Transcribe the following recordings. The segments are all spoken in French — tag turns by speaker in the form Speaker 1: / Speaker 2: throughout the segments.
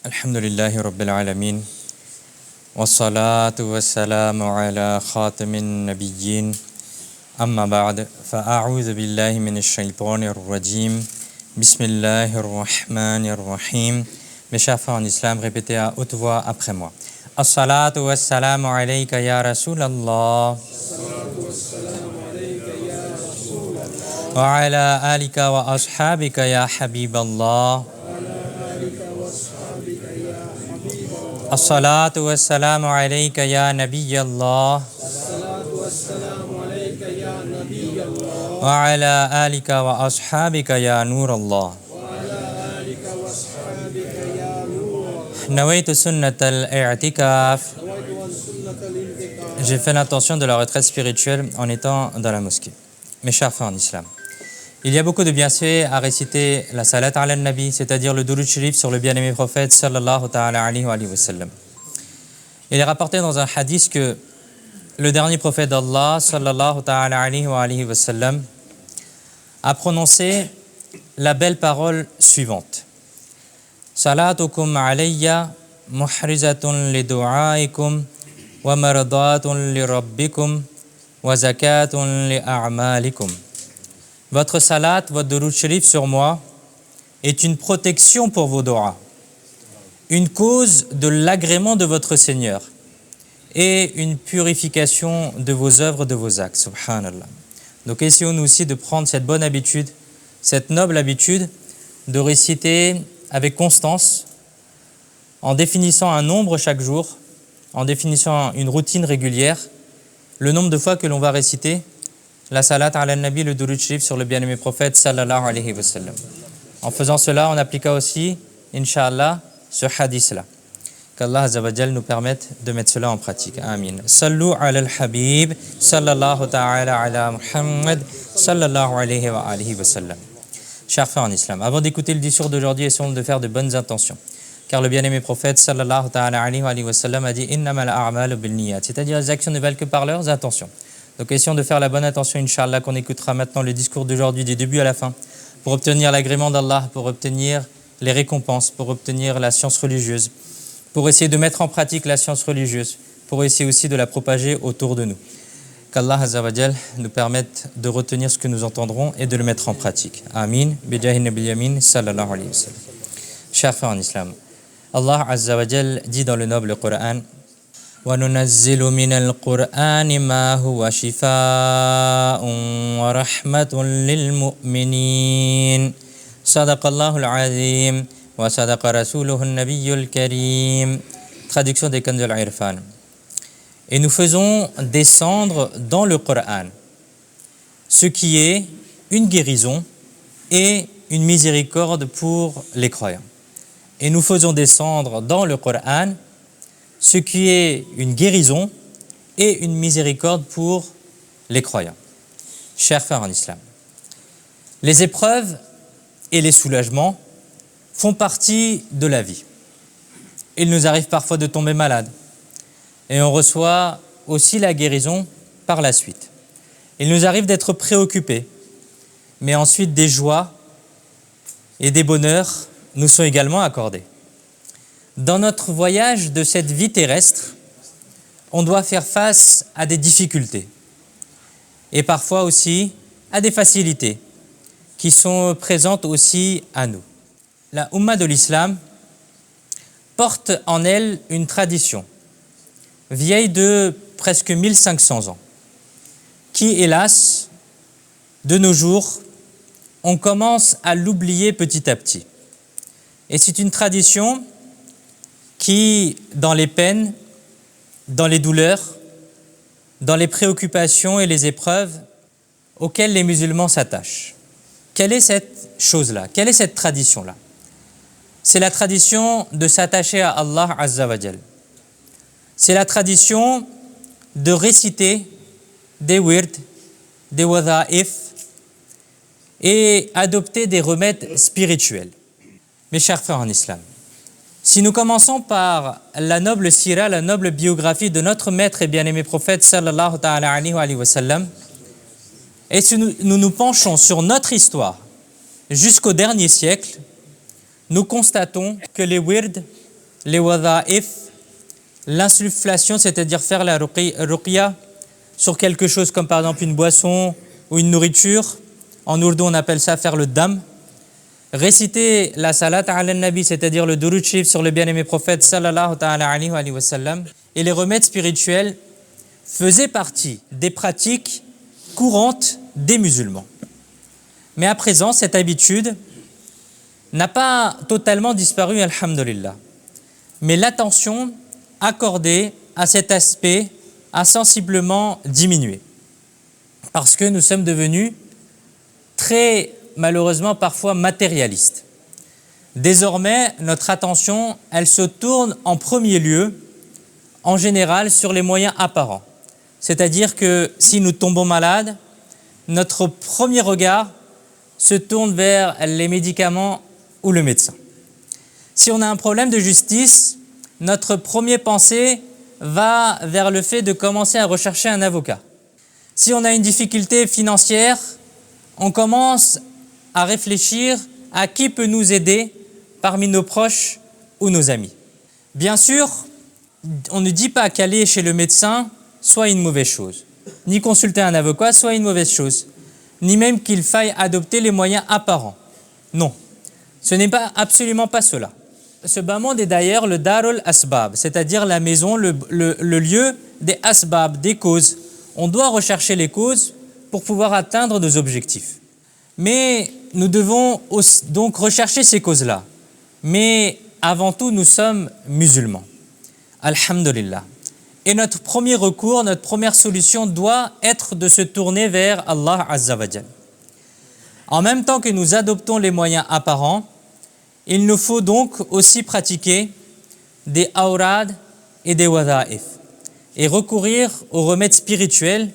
Speaker 1: Alhamdulillahi Rabbil Alamin. Wassalatu wassalamu ala khatamin nabiyyin. Amma ba'd. Fa'a'udhu billahi minash shaytanir rajim. Bismillahir rahmanir rahim. Mes chers frères en islam, répétez à haute voix après moi. As-salatu wassalamu alayka ya Rasulallah. Wa ala alika wa ashabika ya Habiballah. As-salatu wassalamu alayka ya Nabiyallah. Wa ala alika wa ashabika ya Nurallah. Nawaitu sunnat al-i'tikaf. J'ai fait l'intention de la retraite spirituelle en étant dans la mosquée. Mes chers frères en islam, il y a beaucoup de bienfaits à réciter la salat ala nabi, c'est-à-dire le Durud Sharif sur le bien-aimé prophète sallallahu ta'ala alayhi wa sallam. Il est rapporté dans un hadith que le dernier prophète d'Allah sallallahu ta'ala alayhi wa sallam a prononcé la belle parole suivante: Salatukum alayya muhrizatun li du'aikum wa mardatun li rabbikum wa zakatun li a'malikum. Votre salat, votre Durud Sharif sur moi est une protection pour vos doigts, une cause de l'agrément de votre Seigneur et une purification de vos œuvres, de vos actes. Subhanallah. Donc essayons-nous aussi de prendre cette bonne habitude, cette noble habitude de réciter avec constance, en définissant un nombre chaque jour, en définissant une routine régulière, le nombre de fois que l'on va réciter la salat ala nabi, le Durud Sharif sur le bien-aimé prophète sallallahu alayhi wa sallam. En faisant cela, on appliquera aussi, Inch'Allah, ce hadith-là. Qu'Allah Azza wa Jal nous permette de mettre cela en pratique. Amin. Sallu ala al-habib, sallallahu ta'ala ala Muhammad, sallallahu alayhi wa sallam. Chers frères en islam, avant d'écouter le discours d'aujourd'hui, essayons de faire de bonnes intentions. Car le bien-aimé prophète sallallahu ta'ala alayhi wa sallam a dit innamal a'malu bil niyat, c'est-à-dire les actions ne valent que par leurs intentions. Donc essayons de faire la bonne attention, Inch'Allah, qu'on écoutera maintenant le discours d'aujourd'hui du début à la fin, pour obtenir l'agrément d'Allah, pour obtenir les récompenses, pour obtenir la science religieuse, pour essayer de mettre en pratique la science religieuse, pour essayer aussi de la propager autour de nous. Qu'Allah Azza wa Jal nous permette de retenir ce que nous entendrons et de le mettre en pratique. Amin. Bijahi Nabil Yamin sallallahu alayhi wa sallam. Chers frères en islam, Allah Azza wa Jal dit dans le noble Coran: وَنُنَزِّلُ مِنَ الْقُرْآنِ مَا هُوَ شِفَاءٌ وَرَحْمَةٌ لِلْمُؤْمِنِينَ صدق الله العظيم وصدق رسوله النبي الكريم. Traduction des Kanz al-Irfan. Et nous faisons descendre dans le Coran ce qui est une guérison et une miséricorde pour les croyants. Et nous faisons descendre dans le Coran ce qui est une guérison et une miséricorde pour les croyants. Chers frères en islam, les épreuves et les soulagements font partie de la vie. Il nous arrive parfois de tomber malade et on reçoit aussi la guérison par la suite. Il nous arrive d'être préoccupés, mais ensuite des joies et des bonheurs nous sont également accordés. Dans notre voyage de cette vie terrestre, on doit faire face à des difficultés et parfois aussi à des facilités qui sont présentes aussi à nous. La Ummah de l'Islam porte en elle une tradition vieille de presque 1500 ans qui, hélas, de nos jours, on commence à l'oublier petit à petit. Et c'est une tradition qui, dans les peines, dans les douleurs, dans les préoccupations et les épreuves auxquelles les musulmans s'attachent. Quelle est cette chose-là? Quelle est cette tradition-là? C'est la tradition de s'attacher à Allah Azza wa Jal. C'est la tradition de réciter des wird, des wadha'if et adopter des remèdes spirituels. Mes chers frères en islam, si nous commençons par la noble sira, la noble biographie de notre maître et bien-aimé prophète sallallahu ta'ala alayhi wa sallam, et si nous nous penchons sur notre histoire jusqu'au dernier siècle, nous constatons que les wird les wadha'if, l'insufflation, c'est-à-dire faire la ruqya sur quelque chose comme par exemple une boisson ou une nourriture. En ourdou, on appelle ça faire le dam. Réciter la salat ala nabi, c'est-à-dire le durud sharif sur le bien-aimé prophète sallallahu ta'ala alayhi wa sallam, et les remèdes spirituels faisaient partie des pratiques courantes des musulmans. Mais à présent, cette habitude n'a pas totalement disparu, alhamdulillah. Mais l'attention accordée à cet aspect a sensiblement diminué. Parce que nous sommes devenus très, malheureusement, parfois matérialistes. Désormais, notre attention, elle se tourne en premier lieu, en général, sur les moyens apparents. C'est-à-dire que si nous tombons malades, notre premier regard se tourne vers les médicaments ou le médecin. Si on a un problème de justice, notre première pensée va vers le fait de commencer à rechercher un avocat. Si on a une difficulté financière, on commence à réfléchir à qui peut nous aider parmi nos proches ou nos amis. Bien sûr, on ne dit pas qu'aller chez le médecin soit une mauvaise chose, ni consulter un avocat soit une mauvaise chose, ni même qu'il faille adopter les moyens apparents. Non, ce n'est absolument pas cela. Ce bas monde est d'ailleurs le darul asbab, c'est-à-dire la maison, le lieu des asbab, des causes. On doit rechercher les causes pour pouvoir atteindre nos objectifs. Mais nous devons donc rechercher ces causes-là. Mais avant tout, nous sommes musulmans. Alhamdulillah. Et notre premier recours, notre première solution doit être de se tourner vers Allah Azza wa Jal. En même temps que nous adoptons les moyens apparents, il nous faut donc aussi pratiquer des awrad et des wadha'if et recourir aux remèdes spirituels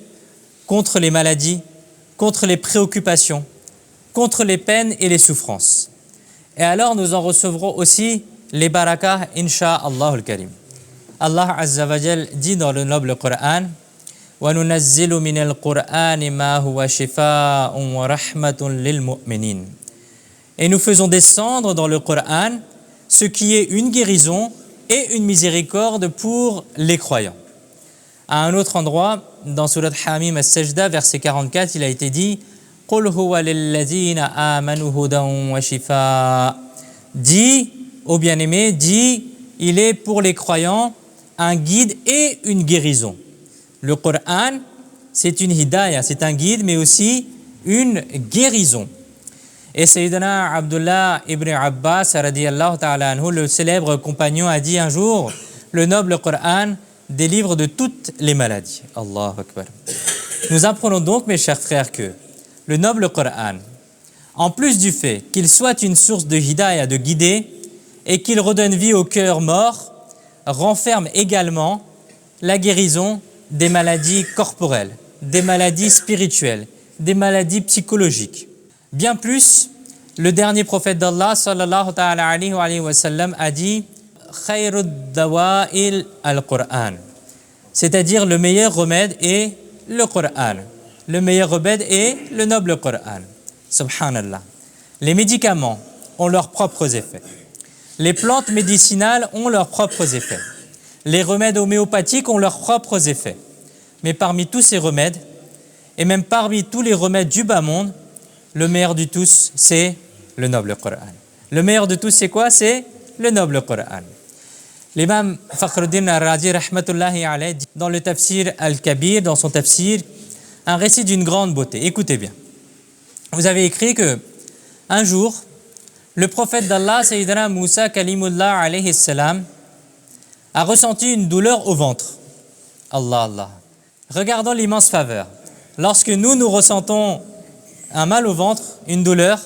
Speaker 1: contre les maladies, contre les préoccupations, contre les peines et les souffrances. Et alors nous en recevrons aussi les barakah, insha'Allah al-Karim. Allah Azza wa Jal dit dans le noble Coran: وَنُنَزِّلُ مِنَ الْقُرْآنِ مَا هُوَ شِفَاءٌ وَرَحْمَةٌ لِلْمُؤْمِنِينَ. Et nous faisons descendre dans le Coran ce qui est une guérison et une miséricorde pour les croyants. À un autre endroit, dans Surat Hamim As-Sajda, verset 44, il a été dit: قُلْ هُوَ لِلَّذِينَ آمَنُوا هُدًى وَشِفَاءٌ. Dis, ô bien-aimé, dis, il est pour les croyants un guide et une guérison. Le Coran, c'est une hidayah, c'est un guide, mais aussi une guérison. Et Sayyidina Abdullah ibn Abbas, radiyallahu ta'ala anhu, le célèbre compagnon, a dit un jour: le noble Coran délivre de toutes les maladies. Allahu Akbar. Nous apprenons donc, mes chers frères, que le noble Coran, en plus du fait qu'il soit une source de hidayah, de guider, et qu'il redonne vie au cœur mort, renferme également la guérison des maladies corporelles, des maladies spirituelles, des maladies psychologiques. Bien plus, le dernier prophète d'Allah, sallallahu ta'ala alayhi wa sallam, a dit: Khayrud dawa'il al-Qur'an. C'est-à-dire le meilleur remède est le Qur'an. Le meilleur remède est le noble Qur'an. Subhanallah. Les médicaments ont leurs propres effets. Les plantes médicinales ont leurs propres effets. Les remèdes homéopathiques ont leurs propres effets. Mais parmi tous ces remèdes, et même parmi tous les remèdes du bas monde, le meilleur de tous, c'est le noble Qur'an. Le meilleur de tous, c'est quoi? C'est le noble Qur'an. L'imam Fakhruddin al-Razi, rahmatullahi alayhi, dit dans le tafsir al-Kabir, dans son tafsir, un récit d'une grande beauté. Écoutez bien. Vous avez écrit que un jour, le prophète d'Allah, Sayyidina Moussa Kalimullah alayhi salam, a ressenti une douleur au ventre. Allah, Allah. Regardons l'immense faveur. Lorsque nous ressentons un mal au ventre, une douleur,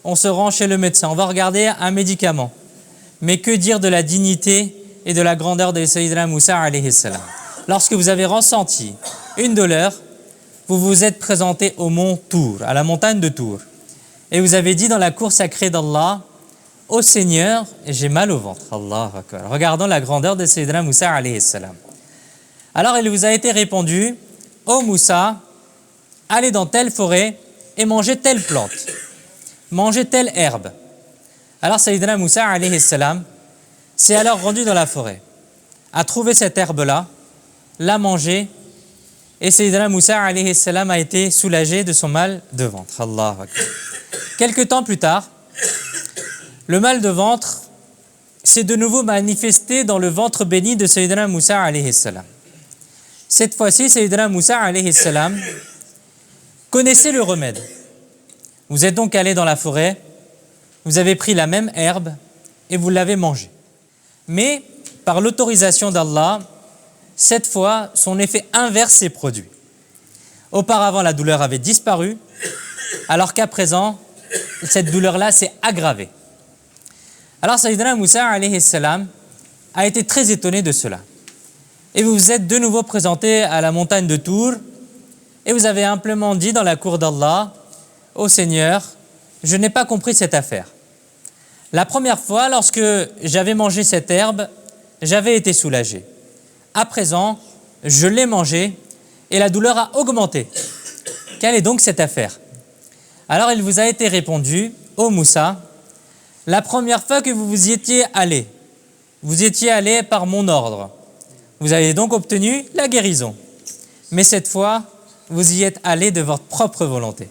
Speaker 1: on se rend chez le médecin, on va regarder un médicament. Mais que dire de la dignité et de la grandeur de Sayyidina Moussa alayhi salam? Lorsque vous avez ressenti une douleur, vous vous êtes présenté au mont Tour, à la montagne de Tour. Et vous avez dit dans la cour sacrée d'Allah: ô Seigneur, j'ai mal au ventre. Allah Akbar. Regardons la grandeur de Sayyidina Moussa alayhi salam. Alors il vous a été répondu: ô Moussa, allez dans telle forêt et mangez telle plante, mangez telle herbe. Alors Sayyidina Moussa alayhi salam s'est alors rendu dans la forêt, a trouvé cette herbe-là, l'a mangée, et Sayyidina Moussa alayhi salam a été soulagé de son mal de ventre. Allahu Akbar. Quelque temps plus tard, le mal de ventre s'est de nouveau manifesté dans le ventre béni de Sayyidina Moussa alayhi salam. Cette fois-ci, Sayyidina Moussa alayhi salam connaissait le remède. Vous êtes donc allé dans la forêt, vous avez pris la même herbe et vous l'avez mangée. Mais par l'autorisation d'Allah, cette fois, son effet inverse s'est produit. Auparavant, la douleur avait disparu, alors qu'à présent, cette douleur-là s'est aggravée. Alors, Sayyidina Moussa alayhi salam a été très étonné de cela. Et vous vous êtes de nouveau présenté à la montagne de Tour et vous avez amplement dit dans la cour d'Allah: « Ô Seigneur, je n'ai pas compris cette affaire. La première fois, lorsque j'avais mangé cette herbe, j'avais été soulagé. À présent, je l'ai mangée et la douleur a augmenté. Quelle est donc cette affaire ?» Alors il vous a été répondu: « Ô Moussa, la première fois que vous y étiez allé par mon ordre. Vous avez donc obtenu la guérison. Mais cette fois, vous y êtes allé de votre propre volonté.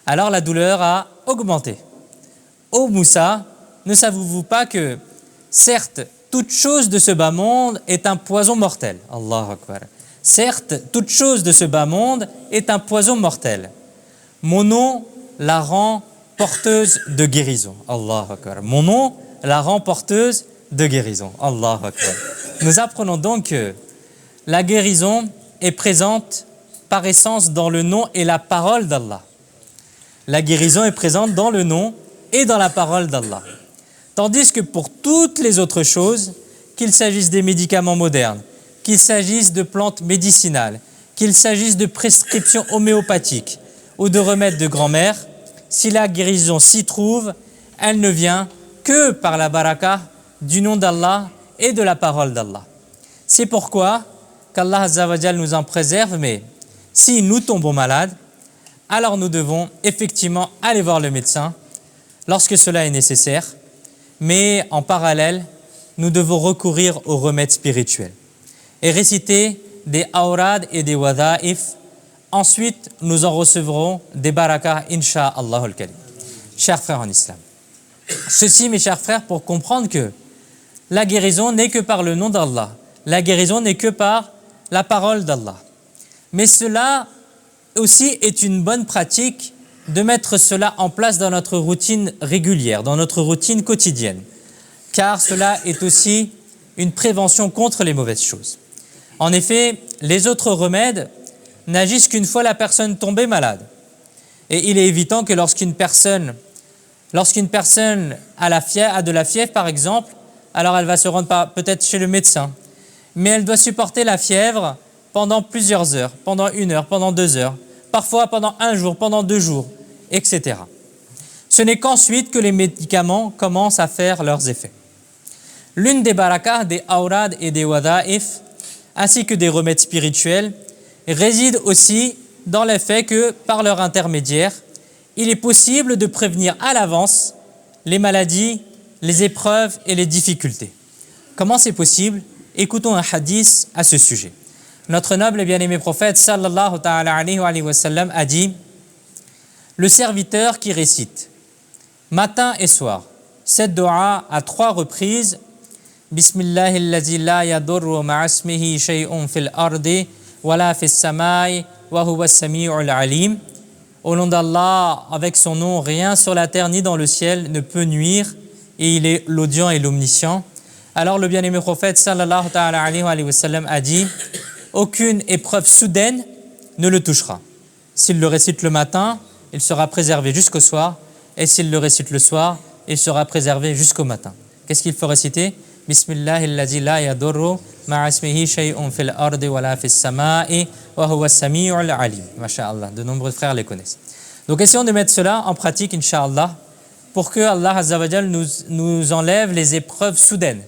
Speaker 1: Alors la douleur a augmenté. Ô Moussa, ne savez-vous pas que, certes, toute chose de ce bas monde est un poison mortel. Allahu Akbar. Certes, toute chose de ce bas monde est un poison mortel. Mon nom la rend porteuse de guérison. Allahu Akbar. Mon nom la rend porteuse de guérison. Allahu Akbar. Nous apprenons donc que la guérison est présente par essence dans le nom et la parole d'Allah. La guérison est présente dans le nom et dans la parole d'Allah. Tandis que pour toutes les autres choses, qu'il s'agisse des médicaments modernes, qu'il s'agisse de plantes médicinales, qu'il s'agisse de prescriptions homéopathiques ou de remèdes de grand-mère, si la guérison s'y trouve, elle ne vient que par la baraka du nom d'Allah et de la parole d'Allah. C'est pourquoi qu'Allah Azza wa Jal nous en préserve, mais si nous tombons malades, alors nous devons effectivement aller voir le médecin lorsque cela est nécessaire, mais en parallèle, nous devons recourir aux remèdes spirituels et réciter des awrad et des wadha'if. Ensuite, nous en recevrons des barakas, insha'Allah al-Karim. Chers frères en islam, ceci, mes chers frères, pour comprendre que la guérison n'est que par le nom d'Allah, la guérison n'est que par la parole d'Allah. Mais cela aussi est une bonne pratique de mettre cela en place dans notre routine régulière, dans notre routine quotidienne, car cela est aussi une prévention contre les mauvaises choses. En effet, les autres remèdes n'agissent qu'une fois la personne tombée malade. Et il est évident que lorsqu'une personne a de la fièvre, par exemple, alors elle va se rendre peut-être chez le médecin, mais elle doit supporter la fièvre pendant plusieurs heures, pendant 1 heure, pendant 2 heures, parfois pendant 1 jour, pendant 2 jours, etc. Ce n'est qu'ensuite que les médicaments commencent à faire leurs effets. L'une des barakas, des awrad et des wadha'if, ainsi que des remèdes spirituels, réside aussi dans le fait que, par leur intermédiaire, il est possible de prévenir à l'avance les maladies, les épreuves et les difficultés. Comment c'est possible? Écoutons un hadith à ce sujet. Notre noble et bien-aimé prophète sallallahu ta'ala alayhi wa sallam a dit: le serviteur qui récite matin et soir cette dua à 3 reprises, Bismillahillazi la yadurru ma'asmihi shay'un fil ardi wala fis samai wa huwa as-sami'ul alim. Au nom d'Allah, avec son nom, rien sur la terre ni dans le ciel ne peut nuire, et il est l'audient et l'omniscient. Alors le bien-aimé prophète sallallahu ta'ala alayhi wa sallam a dit: aucune épreuve soudaine ne le touchera. S'il le récite le matin, il sera préservé jusqu'au soir, et s'il le récite le soir, il sera préservé jusqu'au matin. Qu'est-ce qu'il faut réciter? Bismillahillazi la yadurru ma'asmihi shay'un fil ardi wala fis samai wa huwa as-sami'ul alim. Masha'Allah, de nombreux frères les connaissent. Donc essayons de mettre cela en pratique, incha'Allah, pour que Allah Azza wa Jal nous enlève les épreuves soudaines.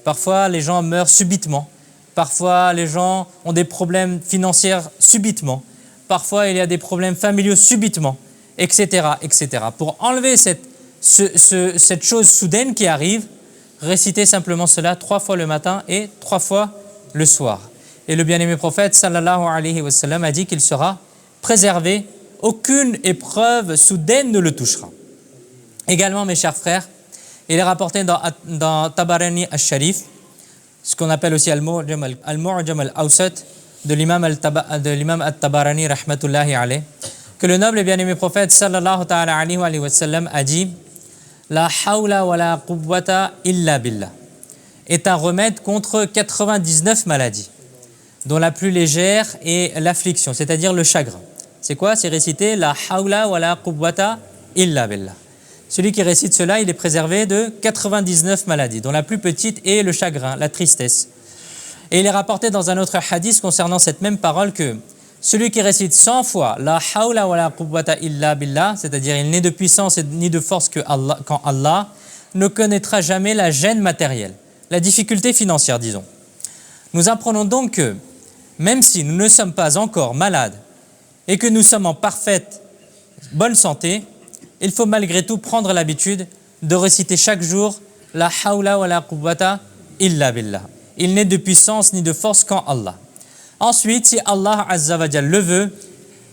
Speaker 1: Parfois, les gens meurent subitement. Parfois, les gens ont des problèmes financiers subitement. Parfois, il y a des problèmes familiaux subitement, etc., etc. Pour enlever cette chose soudaine qui arrive, réciter simplement cela 3 fois le matin et 3 fois le soir. Et le bien-aimé prophète sallallahu alayhi wa sallam a dit qu'il sera préservé, aucune épreuve soudaine ne le touchera. Également, mes chers frères, il est rapporté dans Tabarani al-Sharif, ce qu'on appelle aussi Al-Mu'jam al-Awsat de l'imam al-Tabarani rahmatullahi alayh, que le noble et bien-aimé prophète sallallahu ta'ala alayhi wa sallam a dit La hawla wa la quwwata illa billah est un remède contre 99 maladies, dont la plus légère est l'affliction, c'est-à-dire le chagrin. C'est quoi? C'est réciter la hawla wa la quwwata illa billah. Celui qui récite cela, il est préservé de 99 maladies, dont la plus petite est le chagrin, la tristesse. Et il est rapporté dans un autre hadith concernant cette même parole que celui qui récite 100 fois la hawla wa la quwwata illa billah, c'est-à-dire il n'est de puissance ni de force qu'en Allah, ne connaîtra jamais la gêne matérielle, la difficulté financière, disons. Nous apprenons donc que même si nous ne sommes pas encore malades et que nous sommes en parfaite bonne santé, il faut malgré tout prendre l'habitude de réciter chaque jour la hawla wa la quwwata illa billah. Il n'est de puissance ni de force qu'en Allah. Ensuite, si Allah Azza wa Jal le veut,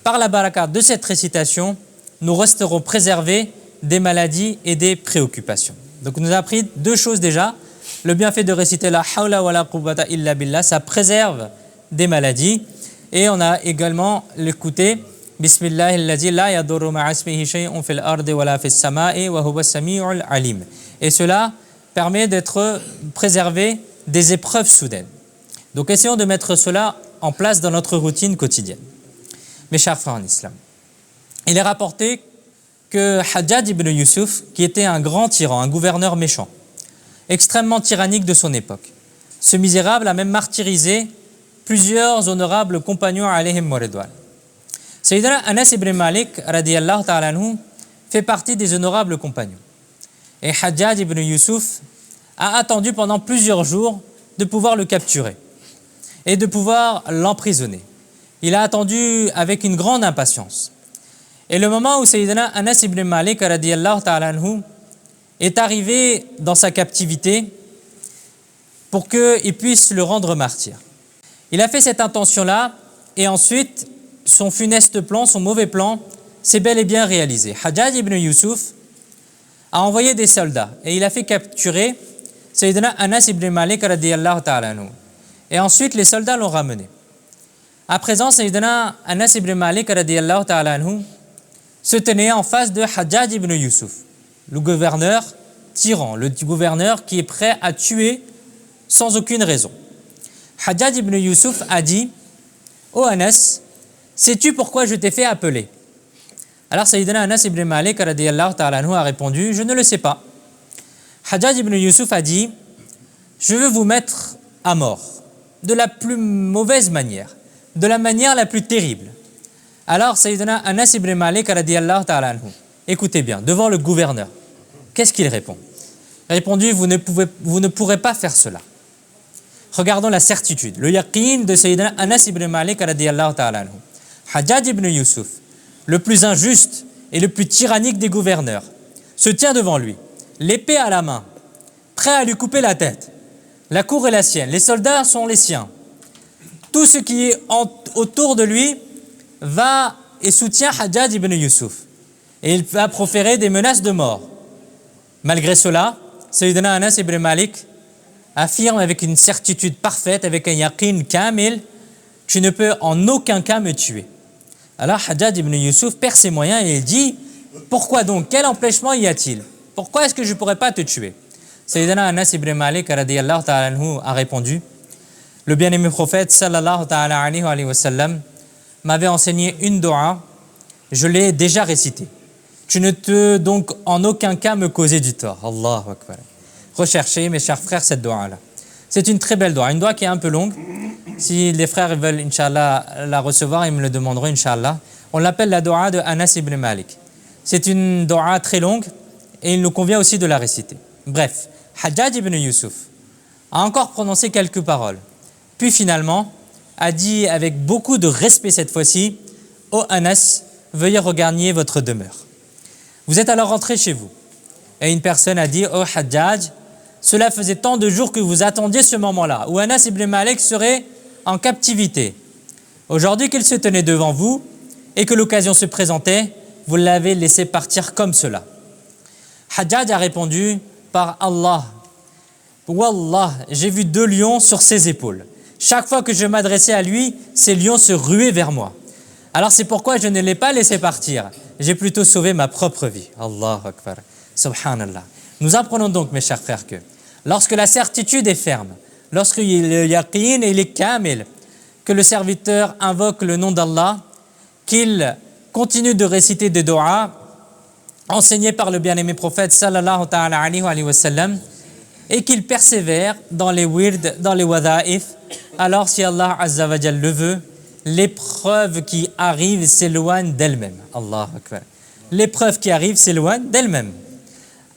Speaker 1: par la baraka de cette récitation, nous resterons préservés des maladies et des préoccupations. Donc, on nous a appris 2 choses déjà. Le bienfait de réciter la hawla wa la quwwata illa billah, ça préserve des maladies. Et on a également l'écouté Bismillahilladzi la yadurru ma'asmihi shay'un fil ardi wa la fis sama'i wa huwa as-sami'ul alim. Et cela permet d'être préservé des épreuves soudaines. Donc, essayons de mettre cela en place dans notre routine quotidienne. Mes chers frères en islam, il est rapporté que Hajjaj ibn Yusuf, qui était un grand tyran, un gouverneur méchant, extrêmement tyrannique de son époque, ce misérable a même martyrisé plusieurs honorables compagnons alayhim wa ridwan. Sayyidina Anas ibn Malik radiyallahu ta'ala anhu fait partie des honorables compagnons. Et Hajjaj ibn Yusuf a attendu pendant plusieurs jours de pouvoir le capturer et de pouvoir l'emprisonner. Il a attendu avec une grande impatience. Et le moment où Sayyidina Anas ibn Malik radiyallahu ta'ala anhu est arrivé dans sa captivité pour qu'il puisse le rendre martyr. Il a fait cette intention-là et ensuite son funeste plan, son mauvais plan s'est bel et bien réalisé. Hajjaj ibn Yusuf a envoyé des soldats et il a fait capturer Sayyidina Anas ibn Malik radiyallahu ta'ala anhu. Et ensuite, les soldats l'ont ramené. À présent, Sayyidina Anas ibn Malik radiyallahu ta'ala anhu se tenait en face de Hajjaj ibn Yusuf, le gouverneur tyran, le gouverneur qui est prêt à tuer sans aucune raison. Hajjaj ibn Yusuf a dit « Oh Anas, sais-tu pourquoi je t'ai fait appeler ?» Alors Sayyidina Anas ibn Malik radiyallahu ta'ala anhu a répondu « Je ne le sais pas. » Hajjaj ibn Yusuf a dit « Je veux vous mettre à mort de la plus mauvaise manière, de la manière la plus terrible. » Alors Sayyidina Anas ibn Malik radiyallahu ta'ala anhu, écoutez bien, devant le gouverneur, qu'est-ce qu'il répond? Il a répondu « Vous ne pourrez pas faire cela. » Regardons la certitude, le yaqin de Sayyidina Anas ibn Malik radiyallahu ta'ala anhu. Hajjaj ibn Yusuf, le plus injuste et le plus tyrannique des gouverneurs, se tient devant lui, l'épée à la main, prêt à lui couper la tête. La cour est la sienne, les soldats sont les siens. Tout ce qui est autour de lui va et soutient Hajjaj ibn Yusuf. Et il va proférer des menaces de mort. Malgré cela, Sayyidina Anas ibn Malik affirme avec une certitude parfaite, avec un yaqin kamil, tu ne peux en aucun cas me tuer. Alors Hajjaj ibn Yusuf perd ses moyens et il dit, pourquoi donc? Quel empêchement y a-t-il? Pourquoi est-ce que je ne pourrais pas te tuer? Sayyidina Anas ibn Malik radiyallahu ta'ala anhu a répondu, le bien-aimé prophète sallallahu ta'ala alayhi wa sallam m'avait enseigné une dua, je l'ai déjà récitée. Tu ne peux donc en aucun cas me causer du tort. Allahu Akbar. Recherchez, mes chers frères, cette dua-là. C'est une très belle dua, une dua qui est un peu longue. Si les frères veulent, Inch'Allah, la recevoir, ils me le demanderont, Inch'Allah. On l'appelle la dua de Anas ibn Malik. C'est une dua très longue et il nous convient aussi de la réciter. Bref, Hajjaj ibn Yusuf a encore prononcé quelques paroles. Puis finalement, a dit avec beaucoup de respect cette fois-ci, « Oh Anas, veuillez regagner votre demeure. » Vous êtes alors rentré chez vous. Et une personne a dit, « Oh Hajjaj, Cela faisait tant de jours que vous attendiez ce moment-là, où Anas ibn Malik serait en captivité. Aujourd'hui qu'il se tenait devant vous et que l'occasion se présentait, vous l'avez laissé partir comme cela. Hajjaj a répondu, par Allah, Wallah, j'ai vu 2 lions sur ses épaules. Chaque fois que je m'adressais à lui, ces lions se ruaient vers moi. Alors c'est pourquoi je ne l'ai pas laissé partir. J'ai plutôt sauvé ma propre vie. Allahu Akbar. Subhanallah. Nous apprenons donc, mes chers frères, que lorsque la certitude est ferme, lorsque le yaqin et il est kamil, que le serviteur invoque le nom d'Allah, qu'il continue de réciter des doigts enseignés par le bien-aimé prophète sallallahu ta'ala alayhi wa sallam, et qu'il persévère dans les wird, dans les wada'if, alors si Allah Azza wa Jal le veut, l'épreuve qui arrive s'éloigne d'elle-même. Allah Akbar. L'épreuve qui arrive s'éloigne d'elle-même.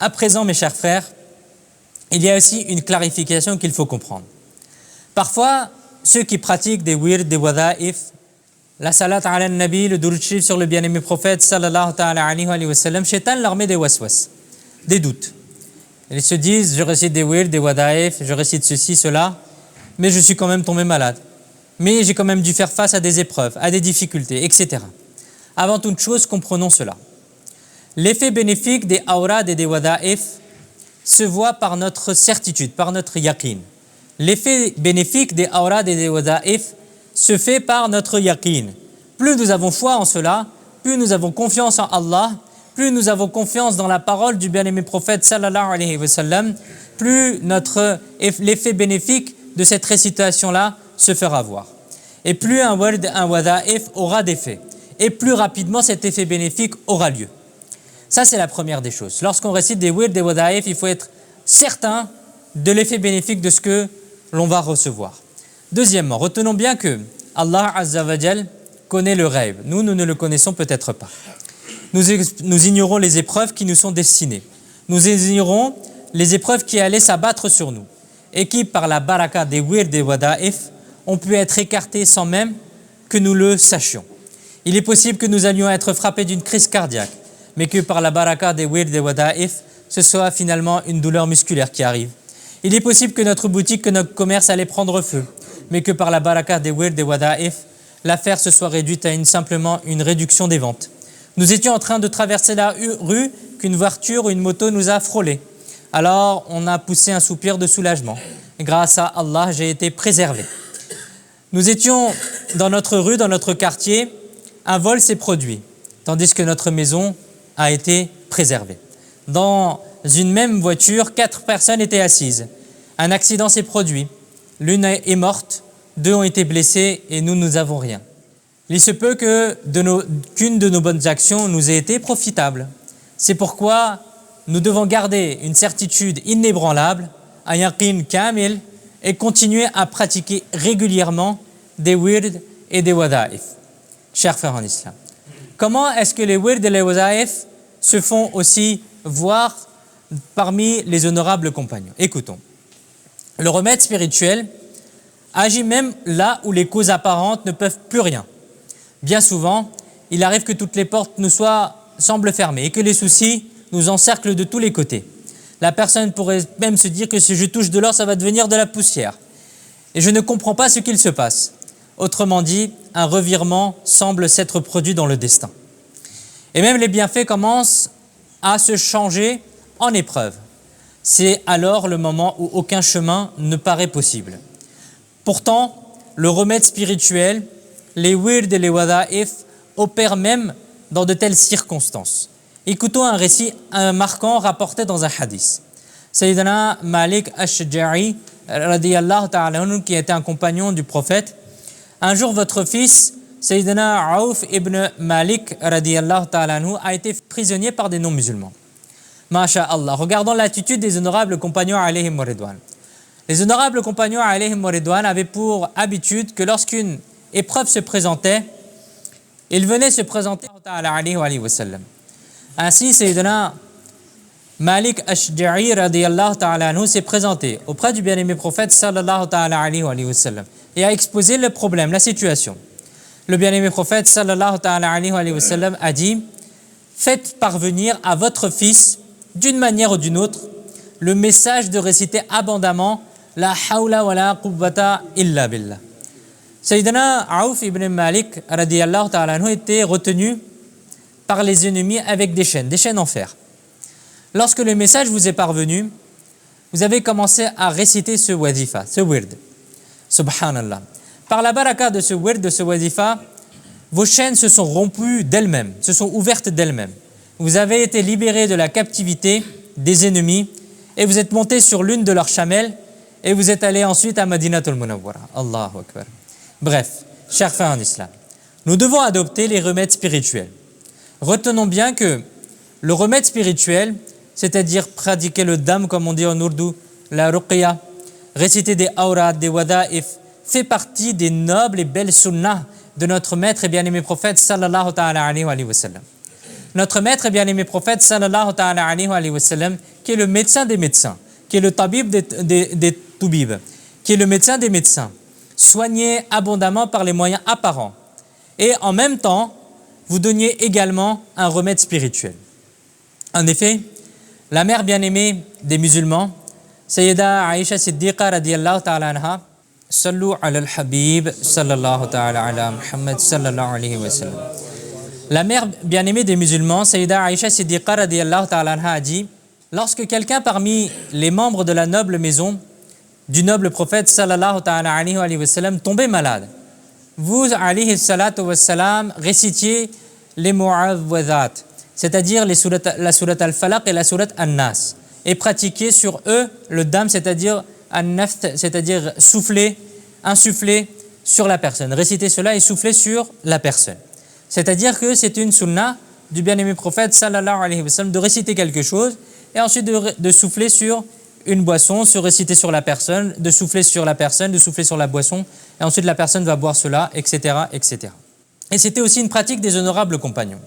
Speaker 1: À présent, mes chers frères, il y a aussi une clarification qu'il faut comprendre. Parfois, ceux qui pratiquent des wird, des wada'if, la salat ala nabi, le durud sharif sur le bien-aimé prophète sallallahu ta'ala alayhi wa sallam, Shaitan leur met des waswas, des doutes. Ils se disent, je récite des wird, des wada'if, je récite ceci, cela, mais je suis quand même tombé malade. Mais j'ai quand même dû faire face à des épreuves, à des difficultés, etc. Avant toute chose, comprenons cela. L'effet bénéfique des awrad et des wada'if se voit par notre certitude, par notre yaqin. L'effet bénéfique des awrad et des wada'if se fait par notre yaqin. Plus nous avons foi en cela, plus nous avons confiance en Allah, plus nous avons confiance dans la parole du bien-aimé prophète sallallahu alayhi wa sallam, plus l'effet bénéfique de cette récitation-là se fera voir. Et plus un wada'if aura d'effet, et plus rapidement cet effet bénéfique aura lieu. Ça, c'est la première des choses. Lorsqu'on récite des wird, des wada'if, il faut être certain de l'effet bénéfique de ce que l'on va recevoir. Deuxièmement, retenons bien que Allah Azza wa Jal connaît le rêve. Nous ne le connaissons peut-être pas. Nous ignorons les épreuves qui nous sont destinées. Nous ignorons les épreuves qui allaient s'abattre sur nous et qui, par la baraka des wird, des wada'if, ont pu être écartées sans même que nous le sachions. Il est possible que nous allions être frappés d'une crise cardiaque, mais que par la baraka des wird, des wada'if, ce soit finalement une douleur musculaire qui arrive. Il est possible que notre boutique, que notre commerce allait prendre feu, mais que par la baraka des wird, des wada'if, l'affaire se soit réduite à simplement une réduction des ventes. Nous étions en train de traverser la rue qu'une voiture ou une moto nous a frôlés. Alors, on a poussé un soupir de soulagement. Grâce à Allah, j'ai été préservé. Nous étions dans notre rue, dans notre quartier, un vol s'est produit, tandis que notre maison a été préservée. Dans une même voiture, 4 personnes étaient assises. Un accident s'est produit. L'une est morte, 2 ont été blessés et nous n'avons rien. Il se peut qu'une de nos bonnes actions nous ait été profitable. C'est pourquoi nous devons garder une certitude inébranlable, un yaqin kamil, et continuer à pratiquer régulièrement des wird et des wada'if. Chers frères en islam, comment est-ce que les wird et les wada'if se font aussi voir parmi les honorables compagnons? Écoutons. Le remède spirituel agit même là où les causes apparentes ne peuvent plus rien. Bien souvent, il arrive que toutes les portes semblent fermées et que les soucis nous encerclent de tous les côtés. La personne pourrait même se dire que si je touche de l'or, ça va devenir de la poussière. Et je ne comprends pas ce qu'il se passe. Autrement dit, un revirement semble s'être produit dans le destin. Et même les bienfaits commencent à se changer en épreuve. C'est alors le moment où aucun chemin ne paraît possible. Pourtant, le remède spirituel, les wird et les wada'if opèrent même dans de telles circonstances. Écoutons un récit marquant rapporté dans un hadith. Sayyidina Malik Ash-Shajja'i, radiyallahu ta'ala anhu, qui était un compagnon du prophète, un jour votre fils, Sayyidina Aouf ibn Malik, radiyallahu ta'ala anhu, a été prisonnier par des non-musulmans. Masha'Allah. Regardons l'attitude des honorables compagnons alayhim wa ridwan. Les honorables compagnons alayhim wa ridwan avaient pour habitude que lorsqu'une épreuve se présentait, ils venaient se présenter alayhi wa sallam. Ainsi, Sayyidina Malik Ash-Shajja'i radiyallahu ta'ala anhu s'est présenté auprès du bien-aimé prophète sallallahu ta'ala alayhi wa sallam et a exposé le problème, la situation. Le bien-aimé prophète sallallahu ta'ala alayhi wa sallam a dit: faites parvenir à votre fils, d'une manière ou d'une autre, le message de réciter abondamment la hawla wa la quwwata illa billah. Sayyidina Aouf ibn Malik radiyallahu ta'ala anhu était retenu par les ennemis avec des chaînes en fer. Lorsque le message vous est parvenu, vous avez commencé à réciter ce wazifa, ce wird. Subhanallah. Par la baraka de ce wird, de ce wazifa, vos chaînes se sont rompues d'elles-mêmes, se sont ouvertes d'elles-mêmes. Vous avez été libérés de la captivité des ennemis et vous êtes montés sur l'une de leurs chamelles et vous êtes allés ensuite à Madinatul Munawwara. Allahu Akbar. Bref, chers frères en islam, nous devons adopter les remèdes spirituels. Retenons bien que le remède spirituel, c'est-à-dire pratiquer le dam, comme on dit en ourdou, la ruqya, réciter des awrad, des wada'if, fait partie des nobles et belles sunnahs de notre maître et bien-aimé prophète sallallahu ta'ala alayhi wa sallam. Notre maître et bien-aimé prophète sallallahu ta'ala alayhi wa sallam, qui est le médecin des médecins, qui est le tabib des toubib, qui est le médecin des médecins, soignez abondamment par les moyens apparents. Et en même temps, vous donniez également un remède spirituel. En effet, la mère bien-aimée des musulmans, Sayyida Aïcha Siddiqa radiyallahu ta'ala anha, Sallu ala al-Habib sallallahu ta'ala ala Muhammad sallallahu alayhi wa sallam. La mère bien-aimée des musulmans, Sayyida Aïcha Siddiqa radiyallahu ta'ala anha a dit: lorsque quelqu'un parmi les membres de la noble maison du noble prophète sallallahu ta'ala alayhi wa sallam tombait malade, vous alayhi salatu wa salam récitiez les mu'awwadhat, c'est-à-dire la surat al-Falaq et la surat al-Nas, et pratiquez sur eux le dam, c'est-à-dire al-naft, c'est-à-dire souffler, insuffler sur la personne. Récitez cela et souffler sur la personne. C'est-à-dire que c'est une sunna du bien-aimé prophète sallallahu alayhi wa sallam de réciter quelque chose et ensuite de souffler sur une boisson, se réciter sur la personne, de souffler sur la personne, de souffler sur la boisson, et ensuite la personne va boire cela, etc., etc. Et c'était aussi une pratique des honorables compagnons.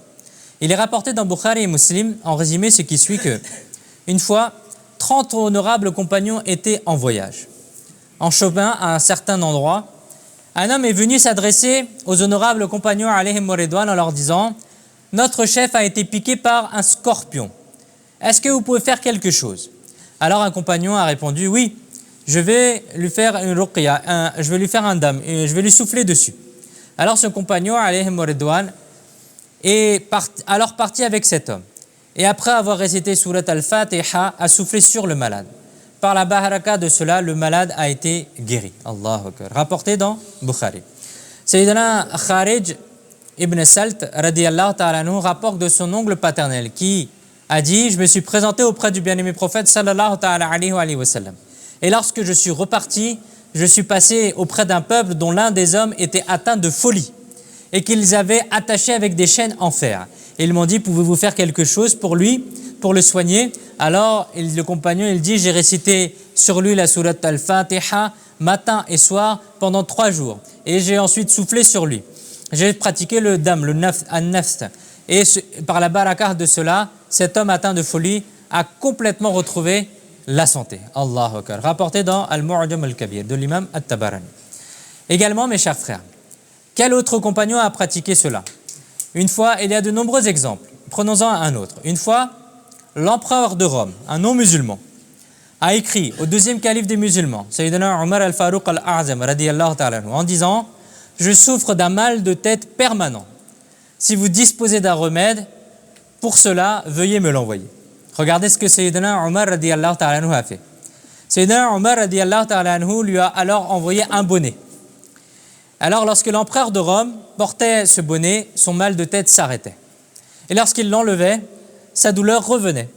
Speaker 1: Il est rapporté dans Bukhari et Muslim, en résumé, ce qui suit que, une fois, 30 honorables compagnons étaient en voyage. En chemin, à un certain endroit, un homme est venu s'adresser aux honorables compagnons alayhim wa ridwan en leur disant: notre chef a été piqué par un scorpion. Est-ce que vous pouvez faire quelque chose? Alors un compagnon a répondu: oui, je vais lui faire une ruqya, je vais lui faire un dam, et je vais lui souffler dessus. Alors ce compagnon alayhim wa ridwan est alors parti avec cet homme. Et après avoir récité surat al-Fatiha, a soufflé sur le malade. Par la baraka de cela, le malade a été guéri. Allahu Akbar. Rapporté dans Bukhari. Sayyidina Kharij ibn Salt radiyallahu ta'ala anhu rapporte de son oncle paternel qui a dit: je me suis présenté auprès du bien-aimé prophète sallallahu ta'ala alayhi wa sallam. Et lorsque je suis reparti, je suis passé auprès d'un peuple dont l'un des hommes était atteint de folie et qu'ils avaient attaché avec des chaînes en fer. Et ils m'ont dit: pouvez-vous faire quelque chose pour lui, pour le soigner? Alors le compagnon il dit: j'ai récité sur lui la surat al-Fatiha matin et soir pendant 3 jours et j'ai ensuite soufflé sur lui. J'ai pratiqué le dam, le nafs, et par la baraka de cela, cet homme atteint de folie a complètement retrouvé la santé. Allahu Akbar. Rapporté dans Al-Mu'jam al-Kabir de l'imam At-Tabarani. Également, mes chers frères, quel autre compagnon a pratiqué cela? Une fois, il y a de nombreux exemples. Prenons-en un autre. Une fois, l'empereur de Rome, un non-musulman, a écrit au deuxième calife des musulmans, Sayyidina Umar al-Faruq al-A'zam, radiyallahu ta'ala, en disant: je souffre d'un mal de tête permanent. Si vous disposez d'un remède, pour cela, veuillez me l'envoyer. Regardez ce que Sayyidina Umar radiyallahu ta'ala a fait. Sayyidina Umar radiyallahu ta'ala lui a alors envoyé un bonnet. Alors lorsque l'empereur de Rome portait ce bonnet, son mal de tête s'arrêtait. Et lorsqu'il l'enlevait, sa douleur revenait.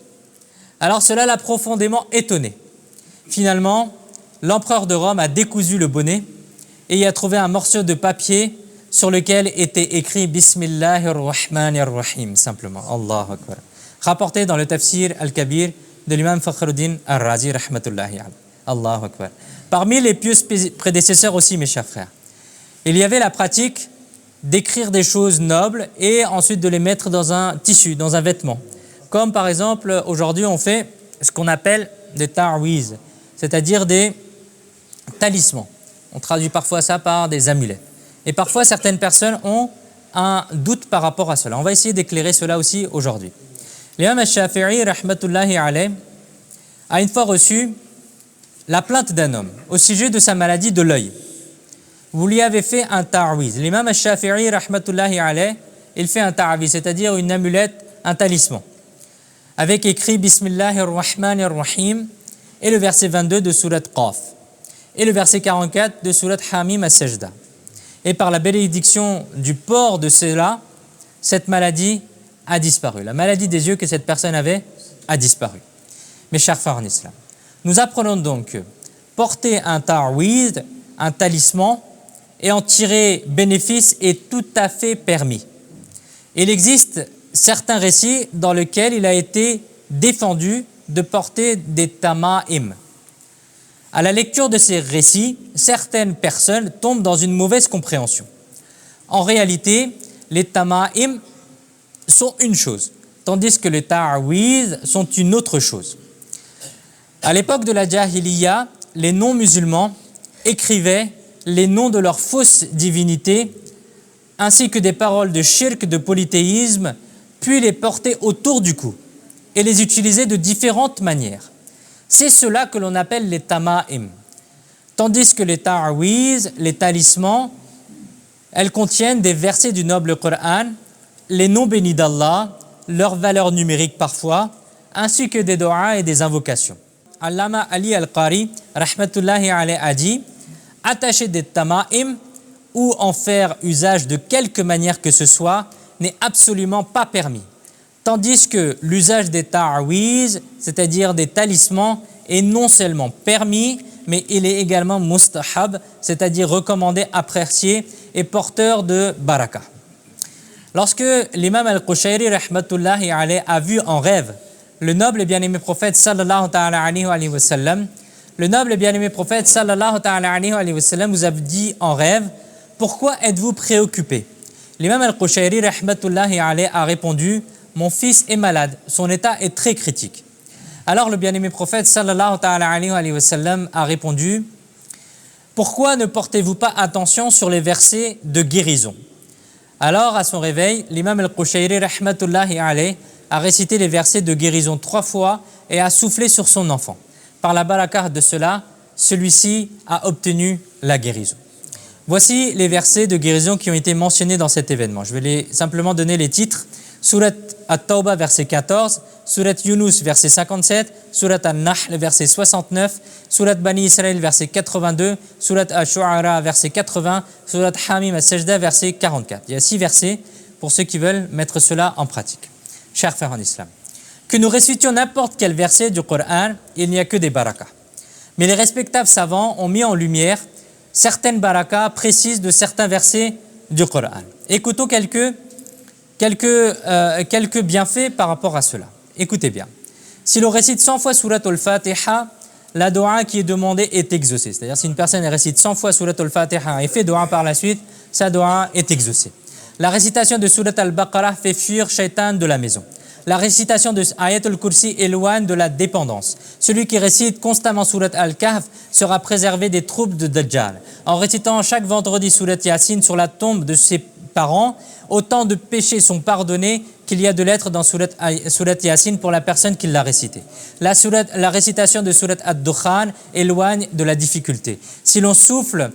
Speaker 1: Alors cela l'a profondément étonné. Finalement, l'empereur de Rome a décousu le bonnet et y a trouvé un morceau de papier sur lequel était écrit Bismillahir Rahmanir Rahim, simplement. Allahu Akbar. Rapporté dans le tafsir al-Kabir de l'imam Fakhruddin al-Razi, rahmatullahi alayhi. Allahu Akbar. Parmi les pieux prédécesseurs aussi, mes chers frères, il y avait la pratique d'écrire des choses nobles et ensuite de les mettre dans un tissu, dans un vêtement. Comme par exemple, aujourd'hui, on fait ce qu'on appelle des ta'wiz, c'est-à-dire des talismans. On traduit parfois ça par des amulets. Et parfois, certaines personnes ont un doute par rapport à cela. On va essayer d'éclairer cela aussi aujourd'hui. L'imam al-Shafi'i, rahmatullahi alayhi, a une fois reçu la plainte d'un homme au sujet de sa maladie de l'œil. Vous lui avez fait un ta'awiz. L'imam al-Shafi'i, rahmatullahi alayh, il fait un ta'awiz, c'est-à-dire une amulette, un talisman, avec écrit Bismillahir Rahmanir Rahim et le verset 22 de Surat Qaf et le verset 44 de Surat Hamim as-Sajda. Et par la bénédiction du port de cela, cette maladie a disparu. La maladie des yeux que cette personne avait a disparu. Mes chers frères en islam, nous apprenons donc que porter un ta'awiz, un talisman, et en tirer bénéfice est tout à fait permis. Il existe certains récits dans lesquels il a été défendu de porter des tama'im. À la lecture de ces récits, certaines personnes tombent dans une mauvaise compréhension. En réalité, les tama'im sont une chose, tandis que les ta'awiz sont une autre chose. À l'époque de la Jahiliya, les non-musulmans écrivaient les noms de leurs fausses divinités ainsi que des paroles de shirk, de polythéisme, puis les portaient autour du cou et les utilisaient de différentes manières. C'est cela que l'on appelle les tama'im. Tandis que les ta'awiz, les talismans, elles contiennent des versets du noble Coran, les noms bénis d'Allah, leurs valeurs numériques parfois, ainsi que des do'as et des invocations. Allama Ali al-Qari, rahmatullahi alayhi, a dit « Attacher des tama'im ou en faire usage de quelque manière que ce soit n'est absolument pas permis. Tandis que l'usage des ta'awiz, c'est-à-dire des talismans, est non seulement permis, mais il est également mustahab, c'est-à-dire recommandé, apprécié et porteur de baraka. Lorsque l'imam al-Qushayri rahmatullahi alayhi a vu en rêve le noble et bien-aimé prophète sallallahu ta'ala alayhi wa sallam, le noble et bien-aimé prophète sallallahu ta'ala alayhi wa sallam vous a dit en rêve « Pourquoi êtes-vous préoccupé ?» L'imam al-Qushayri rahmatullahi alayhi a répondu « Mon fils est malade, son état est très critique. » Alors le bien-aimé prophète sallallahu ta'ala alayhi wa sallam a répondu « Pourquoi ne portez-vous pas attention sur les versets de guérison ?» Alors à son réveil, l'imam al-Qushayri rahmatullahi alayhi a récité les versets de guérison 3 fois et a soufflé sur son enfant. Par la barakah de cela, celui-ci a obtenu la guérison. Voici les versets de guérison qui ont été mentionnés dans cet événement. Je vais simplement donner les titres. Surat At-Tawbah, verset 14, Surat Yunus, verset 57, Surat An-Nahl, verset 69, Surat Bani Israël, verset 82, Surat Ash-Shu'ara, verset 80, Surat Hamim as-Sajda, verset 44. Il y a 6 versets pour ceux qui veulent mettre cela en pratique. Chers frères en islam, que nous récitions n'importe quel verset du Coran, il n'y a que des barakas. Mais les respectables savants ont mis en lumière certaines barakas précises de certains versets du Coran. Écoutons quelques bienfaits par rapport à cela. Écoutez bien. Si l'on récite 100 fois Surat al-Fatiha, la doua qui est demandée est exaucée. C'est-à-dire si une personne récite 100 fois Surat al-Fatiha et fait doua par la suite, sa doua est exaucée. La récitation de Surat al-Baqarah fait fuir Shaitan de la maison. La récitation de Ayat al-Kursi éloigne de la dépendance. Celui qui récite constamment Surat al-Kahf sera préservé des troubles de Dajjal. En récitant chaque vendredi Surat Yasin sur la tombe de ses parents, autant de péchés sont pardonnés qu'il y a de lettres dans Surat Yasin pour la personne qui l'a récité. La récitation de Surat ad-Dukhan éloigne de la difficulté. Si l'on souffle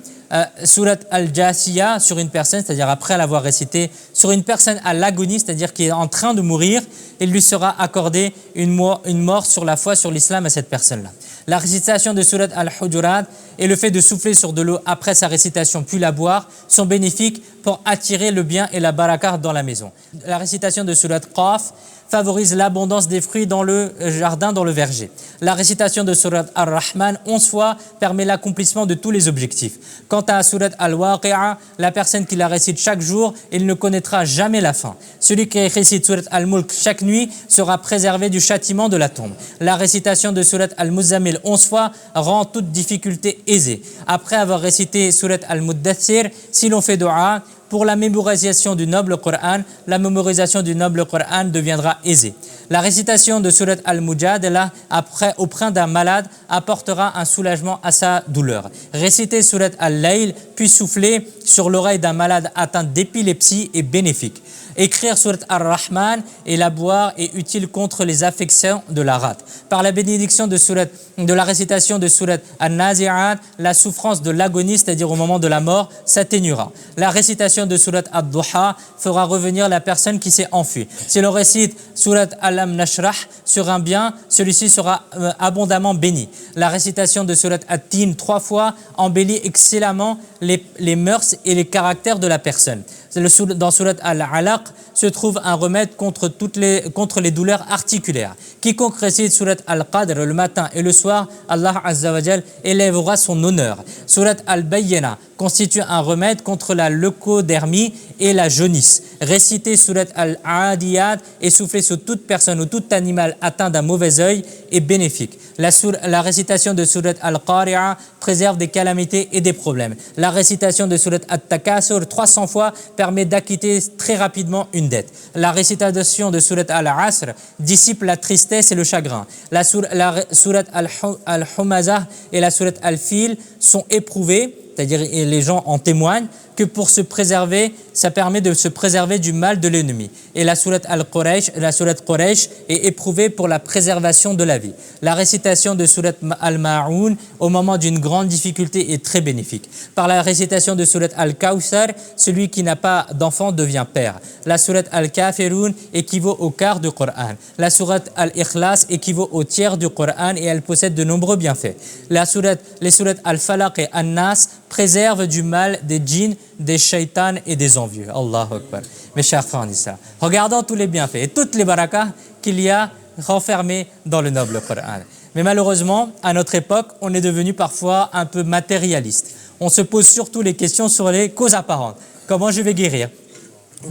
Speaker 1: Surat al-Jasiya sur une personne, c'est-à-dire après l'avoir récité, sur une personne à l'agonie, c'est-à-dire qui est en train de mourir, il lui sera accordé une mort sur la foi, sur l'islam à cette personne-là. La récitation de Surat al-Hujurat et le fait de souffler sur de l'eau après sa récitation puis la boire sont bénéfiques pour attirer le bien et la barakah dans la maison. La récitation de Surat Qaf favorise l'abondance des fruits dans le jardin, dans le verger. La récitation de Surat Ar-Rahman 11 fois permet l'accomplissement de tous les objectifs. Quant à Surat Al-Waqi'a, la personne qui la récite chaque jour, il ne connaîtra jamais la fin. Celui qui récite Surat Al-Mulk chaque nuit sera préservé du châtiment de la tombe. La récitation de Surat Al-Muzammil 11 fois rend toute difficulté aisée. Après avoir récité Surat Al-Muddathir, si l'on fait dua, pour la mémorisation du noble Coran, la mémorisation du noble Coran deviendra aisée. La récitation de Surat Al-Mujadala auprès d'un malade apportera un soulagement à sa douleur. Réciter Surat Al-Layl puis souffler sur l'oreille d'un malade atteint d'épilepsie est bénéfique. Écrire surat Ar-Rahman et la boire est utile contre les affections de la rate. Par la bénédiction de la récitation de surat An-Nazi'at, la souffrance de l'agonie, c'est-à-dire au moment de la mort, s'atténuera. La récitation de surat Ad-Duha fera revenir la personne qui s'est enfuie. Si l'on récite surat Alam Nashrah sur un bien, celui-ci sera abondamment béni. La récitation de surat At-Tin 3 fois embellit excellemment les mœurs et les caractères de la personne. Dans surat Al-Alaq se trouve un remède contre les douleurs articulaires. Quiconque récite surat Al-Qadr le matin et le soir, Allah Azza wa Jal élèvera son honneur. Surat Al-Bayyina constitue un remède contre la leucodermie et la jaunisse. Réciter surat Al-Adiyat et souffler sur toute personne ou tout animal atteint d'un mauvais œil est bénéfique. La récitation de surat Al-Qari'a préserve des calamités et des problèmes. La récitation de surat At-Takasur 300 fois permet d'acquitter très rapidement une dette. La récitation de surat Al-Asr dissipe la tristesse et le chagrin. La surat Al-Humazah et la surat Al-Fil sont éprouvées, c'est-à-dire les gens en témoignent, que pour se préserver, ça permet de se préserver du mal de l'ennemi. Et la surat Al-Quraysh, la surat Quraysh est éprouvée pour la préservation de la vie. La récitation de surat Al-Ma'oun au moment d'une grande difficulté est très bénéfique. Par la récitation de surat Al-Kawthar, celui qui n'a pas d'enfant devient père. La surat Al-Kafirun équivaut au quart du Coran. La surat Al-Ikhlas équivaut au tiers du Coran et elle possède de nombreux bienfaits. Les surat Al-Falaq et An-Nas préservent du mal des djinns, des shaitans et des envieux. Allahu Akbar. Mes chers frères en islam, regardons tous les bienfaits et toutes les barakas qu'il y a renfermés dans le noble Coran. Mais malheureusement, à notre époque, on est devenu parfois un peu matérialiste. On se pose surtout les questions sur les causes apparentes. Comment je vais guérir ?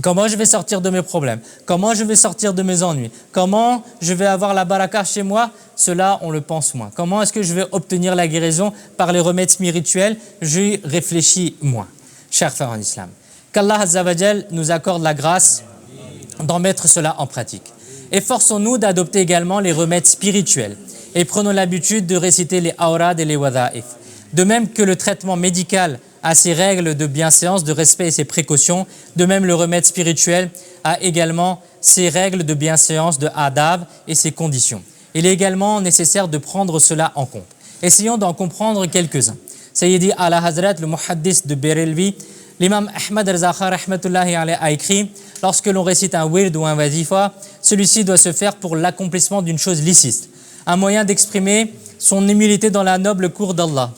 Speaker 1: Comment je vais sortir de mes problèmes? Comment je vais sortir de mes ennuis? Comment je vais avoir la baraka chez moi? Cela, on le pense moins. Comment est-ce que je vais obtenir la guérison par les remèdes spirituels? J'y réfléchis moins. Chers frères en islam, qu'Allah Azza wa Jal nous accorde la grâce d'en mettre cela en pratique. Efforçons-nous d'adopter également les remèdes spirituels et prenons l'habitude de réciter les awrad et les wadha'if. De même que le traitement médical a ses règles de bienséance, de respect et ses précautions, de même le remède spirituel a également ses règles de bienséance, de adab et ses conditions. Il est également nécessaire de prendre cela en compte. Essayons d'en comprendre quelques-uns. Sayyidi Ala Hazrat, le muhaddis de Berelvi, l'imam Ahmad Razakha rahmatullahi alayhi a écrit « Lorsque l'on récite un wird ou un wazifa, celui-ci doit se faire pour l'accomplissement d'une chose licite, un moyen d'exprimer son humilité dans la noble cour d'Allah.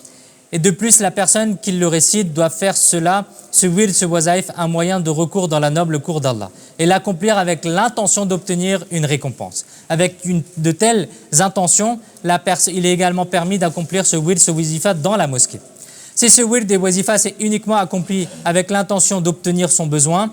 Speaker 1: Et de plus, la personne qui le récite doit faire cela, ce wird, ce wazaif, un moyen de recours dans la noble cour d'Allah et l'accomplir avec l'intention d'obtenir une récompense. Avec de telles intentions, il est également permis d'accomplir ce wird, ce wazifa dans la mosquée. Si ce wird et wazifa c'est uniquement accompli avec l'intention d'obtenir son besoin,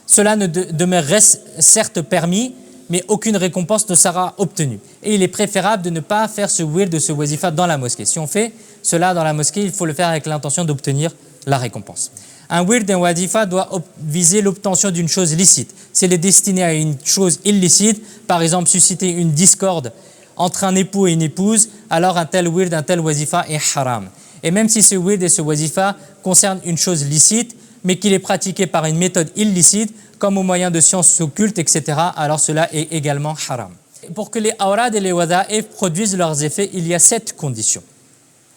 Speaker 1: cela ne demeurerait certes permis, mais aucune récompense ne sera obtenue. Et il est préférable de ne pas faire ce wird de ce wazifa dans la mosquée. Si on fait cela dans la mosquée, il faut le faire avec l'intention d'obtenir la récompense. Un wird et un wazifa doit viser l'obtention d'une chose licite. S'il est destiné à une chose illicite, par exemple susciter une discorde entre un époux et une épouse, alors un tel wird, un tel wazifa est haram. Et même si ce wird et ce wazifa concernent une chose licite, mais qu'il est pratiqué par une méthode illicite, comme au moyen de sciences occultes, etc., alors cela est également haram. Pour que les awrad et les wadha'if produisent leurs effets, il y a 7 conditions.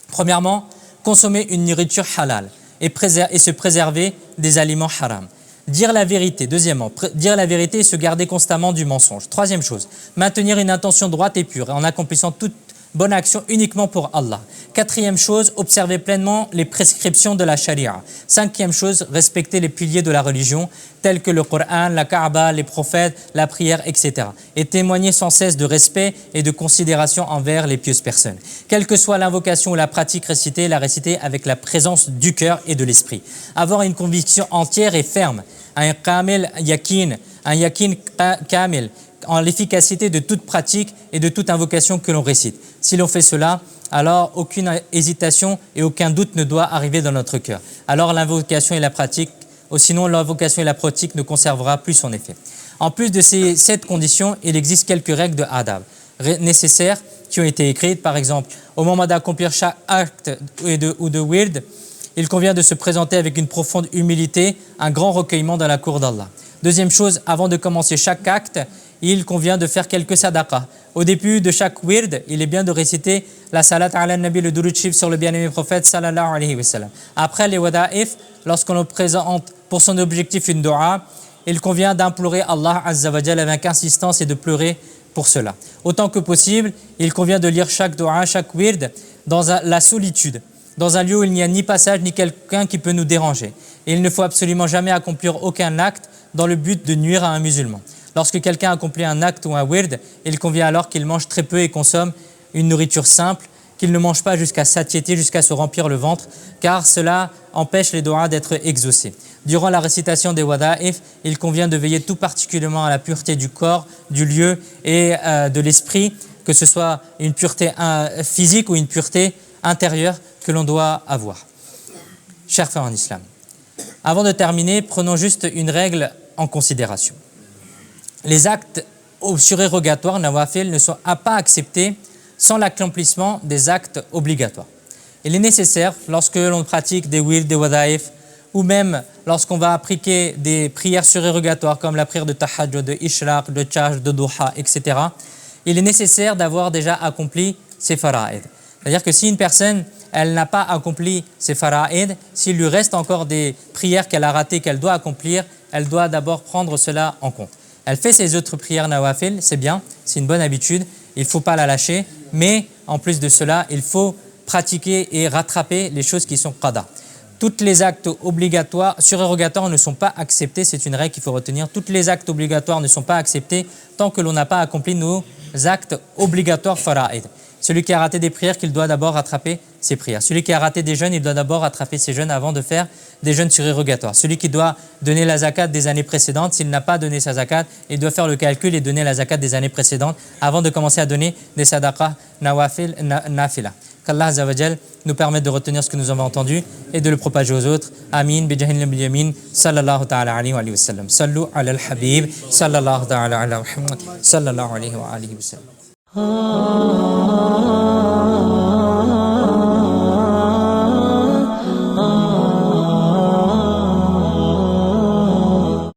Speaker 1: Premièrement, consommer une nourriture halal et se préserver des aliments haram. Dire la vérité. Deuxièmement, dire la vérité et se garder constamment du mensonge. Troisième chose, maintenir une intention droite et pure en accomplissant toute bonne action uniquement pour Allah. Quatrième chose, observer pleinement les prescriptions de la charia. Cinquième chose, respecter les piliers de la religion tels que le Coran, la Kaaba, les prophètes, la prière, etc. Et témoigner sans cesse de respect et de considération envers les pieuses personnes. Quelle que soit l'invocation ou la pratique récitée, la réciter avec la présence du cœur et de l'esprit. Avoir une conviction entière et ferme, un kamil yakin, un yakin kamil, en l'efficacité de toute pratique et de toute invocation que l'on récite. Si l'on fait cela, alors aucune hésitation et aucun doute ne doit arriver dans notre cœur. Alors l'invocation et la pratique, ou sinon l'invocation et la pratique ne conservera plus son effet. En plus de ces 7 conditions, il existe quelques règles de adab nécessaires qui ont été écrites. Par exemple, au moment d'accomplir chaque acte ou de wird, il convient de se présenter avec une profonde humilité, un grand recueillement dans la cour d'Allah. Deuxième chose, avant de commencer chaque acte, il convient de faire quelques sadaqas. Au début de chaque wird, il est bien de réciter la salat ala nabi, le durud sharif sur le bien-aimé prophète sallallahu alayhi wa sallam. Après les wada'if, lorsqu'on nous présente pour son objectif une dua, il convient d'implorer Allah Azza wa Jalla avec insistance et de pleurer pour cela. Autant que possible, il convient de lire chaque dua, chaque wird dans la solitude, dans un lieu où il n'y a ni passage ni quelqu'un qui peut nous déranger. Et il ne faut absolument jamais accomplir aucun acte dans le but de nuire à un musulman. Lorsque quelqu'un accomplit un acte ou un wird, il convient alors qu'il mange très peu et consomme une nourriture simple, qu'il ne mange pas jusqu'à satiété, jusqu'à se remplir le ventre, car cela empêche les doigts d'être exaucés. Durant la récitation des wada'if, il convient de veiller tout particulièrement à la pureté du corps, du lieu et de l'esprit, que ce soit une pureté physique ou une pureté intérieure que l'on doit avoir. Chers frères en islam, avant de terminer, prenons juste une règle en considération. Les actes surérogatoires, nawafil, ne sont pas acceptés sans l'accomplissement des actes obligatoires. Il est nécessaire, lorsque l'on pratique des wird, des wada'if, ou même lorsqu'on va appliquer des prières surérogatoires comme la prière de tahajjud, de ishraq, de tchaj, de duha, etc., il est nécessaire d'avoir déjà accompli ces fara'id. C'est-à-dire que si une personne, elle n'a pas accompli ces fara'id, s'il lui reste encore des prières qu'elle a ratées, qu'elle doit accomplir, elle doit d'abord prendre cela en compte. Elle fait ses autres prières nawafil, c'est bien, c'est une bonne habitude, il ne faut pas la lâcher, mais en plus de cela, il faut pratiquer et rattraper les choses qui sont qada. Tous les actes obligatoires, surérogatoires ne sont pas acceptés, c'est une règle qu'il faut retenir. Tous les actes obligatoires ne sont pas acceptés tant que l'on n'a pas accompli nos actes obligatoires fara'id. Celui qui a raté des prières, qu'il doit d'abord rattraper ses prières. Celui qui a raté des jeûnes, il doit d'abord rattraper ses jeûnes avant de faire des jeûnes surérogatoires. Celui qui doit donner la zakat des années précédentes, s'il n'a pas donné sa zakat, il doit faire le calcul et donner la zakat des années précédentes avant de commencer à donner des sadaqah nawafil, nafila. Qu'Allah Azza wa Jal nous permette de retenir ce que nous avons entendu et de le propager aux autres. Amin. Bijahin bil yamin. Sallallahu ta'ala alayhi wa sallam. Sallu ala al-habib. Sallallahu ta'ala ala Muhammad. Sallallahu alayhi wa sallam.